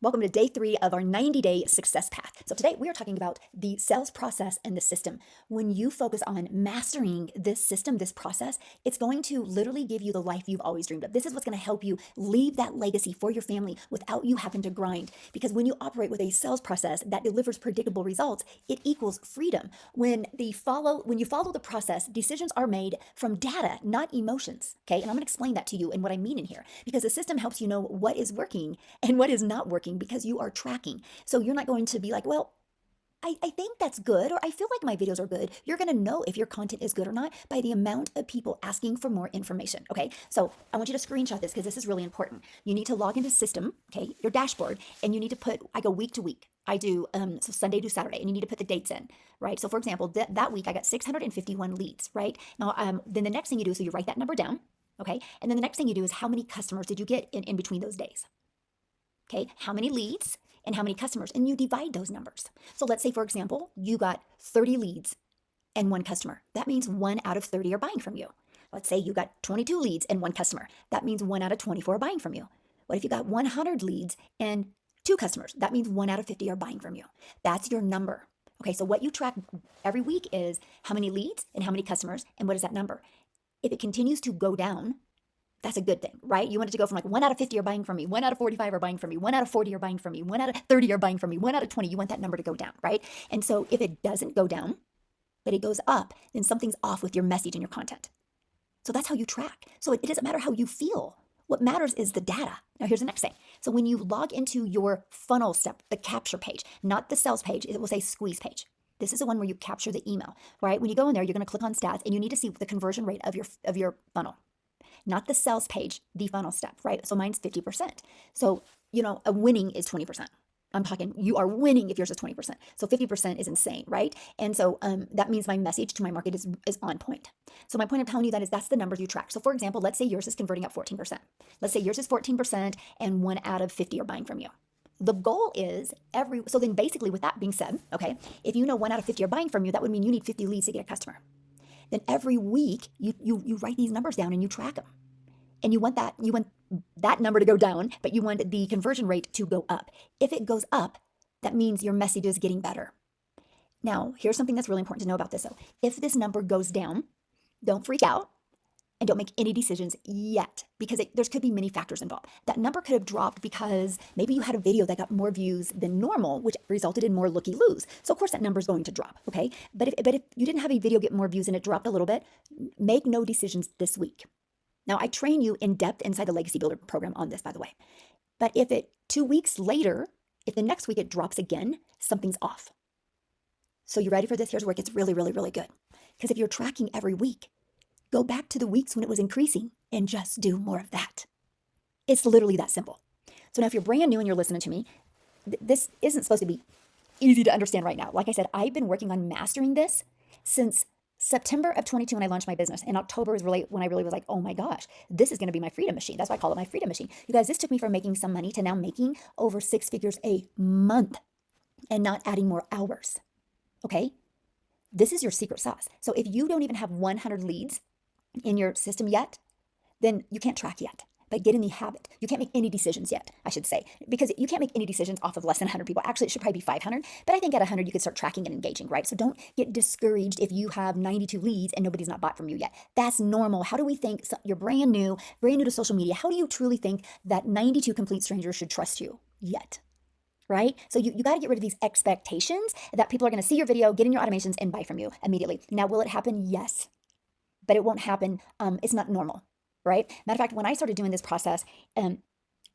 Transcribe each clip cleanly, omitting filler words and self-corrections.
Welcome to day 3 of our 90-day success path. So today we are talking about the sales process and the system. When you focus on mastering this system, this process, it's going to literally give you the life you've always dreamed of. This is what's going to help you leave that legacy for your family without you having to grind. Because when you operate with a sales process that delivers predictable results, it equals freedom. When you follow the process, decisions are made from data, not emotions. Okay, and I'm going to explain that to you and what I mean in here, because the system helps you know what is working and what is not working because you are tracking. So you're not going to be like, well, I think that's good, or I feel like my videos are good. You're going to know if your content is good or not by the amount of people asking for more information. Okay, so I want you to screenshot this because this is really important. You need to log into system, okay, your dashboard, and you need to put, I go week to week. I do so Sunday to Saturday, and you need to put the dates in, right? So for example, that week I got 651 leads, right? Now, then the next thing you do, so you write that number down, okay, and then the next thing you do is how many customers did you get in between those days? Okay, how many leads and how many customers, and you divide those numbers. So let's say, for example, you got 30 leads and 1 customer. That means 1 out of 30 are buying from you. Let's say you got 22 leads and 1 customer. That means 1 out of 24 are buying from you. What if you got 100 leads and 2 customers? That means 1 out of 50 are buying from you. That's your number. Okay, so what you track every week is how many leads and how many customers, and what is that number? If it continues to go down, that's a good thing, right? You want it to go from like 1 out of 50 are buying from me, 1 out of 45 are buying from me, 1 out of 40 are buying from me, 1 out of 30 are buying from me, 1 out of 20. You want that number to go down, right? And so if it doesn't go down, but it goes up, then something's off with your message and your content. So that's how you track. So it doesn't matter how you feel. What matters is the data. Now here's the next thing. So when you log into your funnel step, the capture page, not the sales page, it will say squeeze page. This is the one where you capture the email, right? When you go in there, you're going to click on stats and you need to see the conversion rate of your funnel. Not the sales page, the funnel step, right? So mine's 50%. So, a winning is 20%. I'm talking, you are winning if yours is 20%. So 50% is insane, right? And so that means my message to my market is on point. So my point of telling you that is that's the numbers you track. So for example, let's say yours is converting at 14%. Let's say yours is 14% and 1 out of 50 are buying from you. The goal is so then basically with that being said, okay, if you know 1 out of 50 are buying from you, that would mean you need 50 leads to get a customer. Then every week you write these numbers down and you track them. And you want that number to go down, but you want the conversion rate to go up. If it goes up, that means your message is getting better. Now, here's something that's really important to know about this though. If this number goes down, don't freak out and don't make any decisions yet, because there could be many factors involved. That number could have dropped because maybe you had a video that got more views than normal, which resulted in more looky-loos. So of course that number is going to drop, okay? But if you didn't have a video get more views and it dropped a little bit, make no decisions this week. Now, I train you in depth inside the Legacy Builder program on this, by the way. But if 2 weeks later, if the next week it drops again, something's off. So you ready for this? Here's where it gets really, really, really good. Because if you're tracking every week, go back to the weeks when it was increasing and just do more of that. It's literally that simple. So now if you're brand new and you're listening to me, this isn't supposed to be easy to understand right now. Like I said, I've been working on mastering this since September of 22 when I launched my business. And October is really when I really was like, oh my gosh, this is going to be my freedom machine. That's why I call it my freedom machine. You guys, this took me from making some money to now making over 6 figures a month and not adding more hours. Okay? This is your secret sauce. So if you don't even have 100 leads in your system yet, then you can't track yet. But get in the habit. You can't make any decisions yet, I should say, because you can't make any decisions off of less than 100 people. Actually, it should probably be 500, but I think at 100 you could start tracking and engaging, right? So don't get discouraged if you have 92 leads and nobody's not bought from you yet. That's normal. How do we think you're brand new to social media? How do you truly think that 92 complete strangers should trust you yet? Right? So you got to get rid of these expectations that people are going to see your video, get in your automations, and buy from you immediately. Now, will it happen? Yes, but it won't happen. It's not normal. Right? Matter of fact, when I started doing this process, I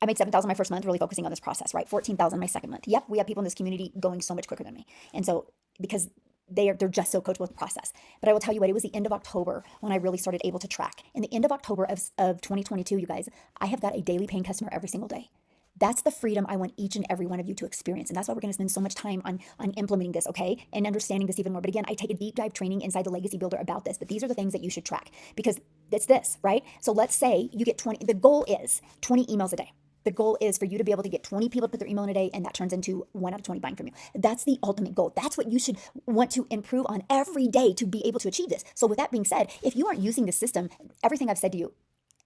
made 7,000 my first month, really focusing on this process, right? 14,000 my second month. Yep, we have people in this community going so much quicker than me. And so because they're just so coachable with the process. But I will tell you what, it was the end of October when I really started able to track. In the end of October of 2022, you guys, I have got a daily paying customer every single day. That's the freedom I want each and every one of you to experience. And that's why we're going to spend so much time on implementing this, okay? And understanding this even more. But again, I take a deep dive training inside the Legacy Builder about this. But these are the things that you should track because it's this, right? So let's say you get 20, the goal is 20 emails a day. The goal is for you to be able to get 20 people to put their email in a day, and that turns into 1 out of 20 buying from you. That's the ultimate goal. That's what you should want to improve on every day to be able to achieve this. So with that being said, if you aren't using the system, everything I've said to you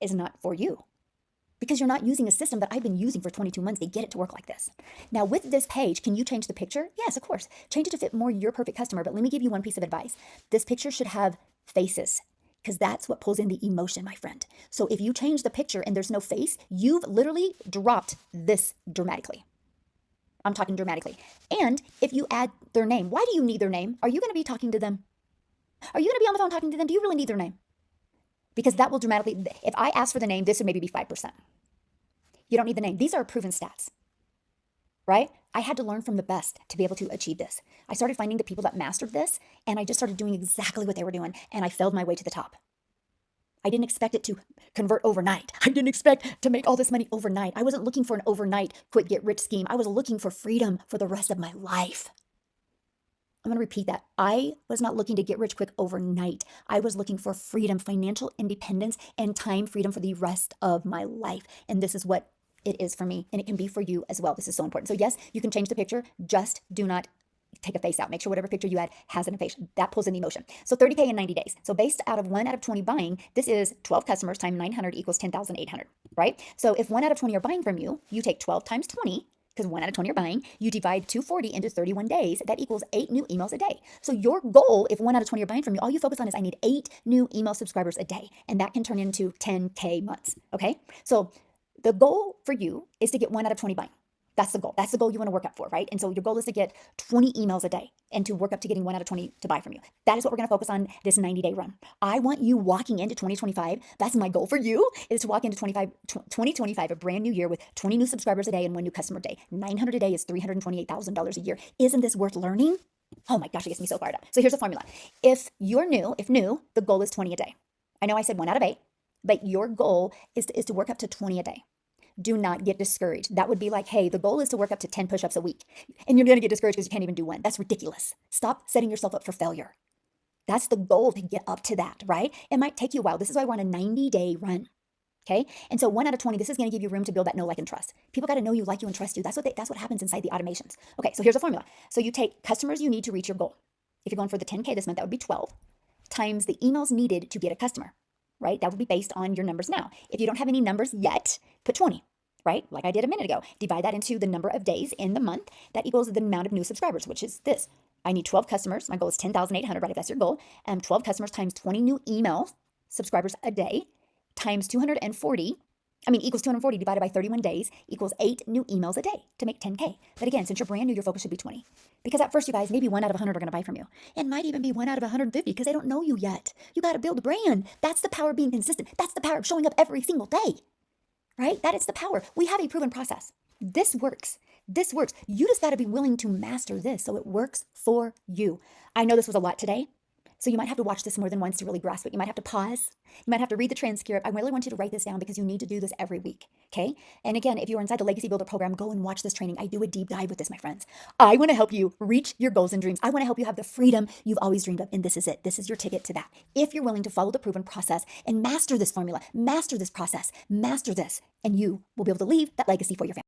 is not for you. because you're not using a system that I've been using for 22 months to get it to work like this. Now, with this page, can you change the picture? Yes, of course. Change it to fit more your perfect customer. But let me give you one piece of advice. This picture should have faces, because that's what pulls in the emotion, my friend. So if you change the picture and there's no face, you've literally dropped this dramatically. I'm talking dramatically. And if you add their name, why do you need their name? Are you going to be talking to them? Are you going to be on the phone talking to them? Do you really need their name? Because that will dramatically, if I ask for the name, this would maybe be 5%. You don't need the name. These are proven stats, right? I had to learn from the best to be able to achieve this. I started finding the people that mastered this, and I just started doing exactly what they were doing, and I failed my way to the top. I didn't expect it to convert overnight. I didn't expect to make all this money overnight. I wasn't looking for an overnight quick get rich scheme. I was looking for freedom for the rest of my life. I'm going to repeat that. I was not looking to get rich quick overnight. I was looking for freedom, financial independence, and time freedom for the rest of my life. And this is what it is for me, and it can be for you as well. This is so important. So yes, you can change the picture. Just do not take a face out. Make sure whatever picture you add has an face. That pulls in the emotion. So 30K in 90 days. So based out of 1 out of 20 buying, this is 12 customers times 900 equals 10,800, right? So if 1 out of 20 are buying from you, you take 12 times 20, because 1 out of 20 are buying, you divide 240 into 31 days. That equals 8 new emails a day. So your goal, if 1 out of 20 are buying from you, all you focus on is I need 8 new email subscribers a day. And that can turn into 10K months, okay? So the goal for you is to get 1 out of 20 buying. That's the goal. That's the goal you want to work up for, right? And so your goal is to get 20 emails a day and to work up to getting 1 out of 20 to buy from you. That is what we're going to focus on this 90-day run. I want you walking into 2025. That's my goal for you, is to walk into 2025, a brand new year with 20 new subscribers a day and 1 new customer a day. 900 a day is $328,000 a year. Isn't this worth learning? Oh my gosh, it gets me so fired up. So here's the formula. If new, the goal is 20 a day. I know I said 1 out of 8, but your goal is to work up to 20 a day. Do not get discouraged. That would be like, hey, the goal is to work up to 10 push-ups a week. And you're going to get discouraged because you can't even do one. That's ridiculous. Stop setting yourself up for failure. That's the goal, to get up to that, right? It might take you a while. This is why we're on a 90-day run. Okay. And so 1 out of 20, this is going to give you room to build that know, like, and trust. People got to know you, like you, and trust you. That's what happens inside the automations. Okay. So here's a formula. So you take customers you need to reach your goal. If you're going for the 10K this month, that would be 12 times the emails needed to get a customer, right? That would be based on your numbers now. If you don't have any numbers yet, put 20. Right? Like I did a minute ago. Divide that into the number of days in the month. That equals the amount of new subscribers, which is this. I need 12 customers. My goal is 10,800, right? If that's your goal. 12 customers times 20 new email subscribers a day times 240, equals 240 divided by 31 days equals 8 new emails a day to make 10K. But again, since you're brand new, your focus should be 20. Because at first, you guys, maybe 1 out of 100 are going to buy from you. It might even be 1 out of 150 because they don't know you yet. You got to build a brand. That's the power of being consistent. That's the power of showing up every single day. Right? That is the power. We have a proven process. This works. This works. You just got to be willing to master this so it works for you. I know this was a lot today, so you might have to watch this more than once to really grasp it. You might have to pause. You might have to read the transcript. I really want you to write this down because you need to do this every week. Okay? And again, if you're inside the Legacy Builder program, go and watch this training. I do a deep dive with this, my friends. I want to help you reach your goals and dreams. I want to help you have the freedom you've always dreamed of. And this is it. This is your ticket to that. If you're willing to follow the proven process and master this formula, master this process, master this, and you will be able to leave that legacy for your family.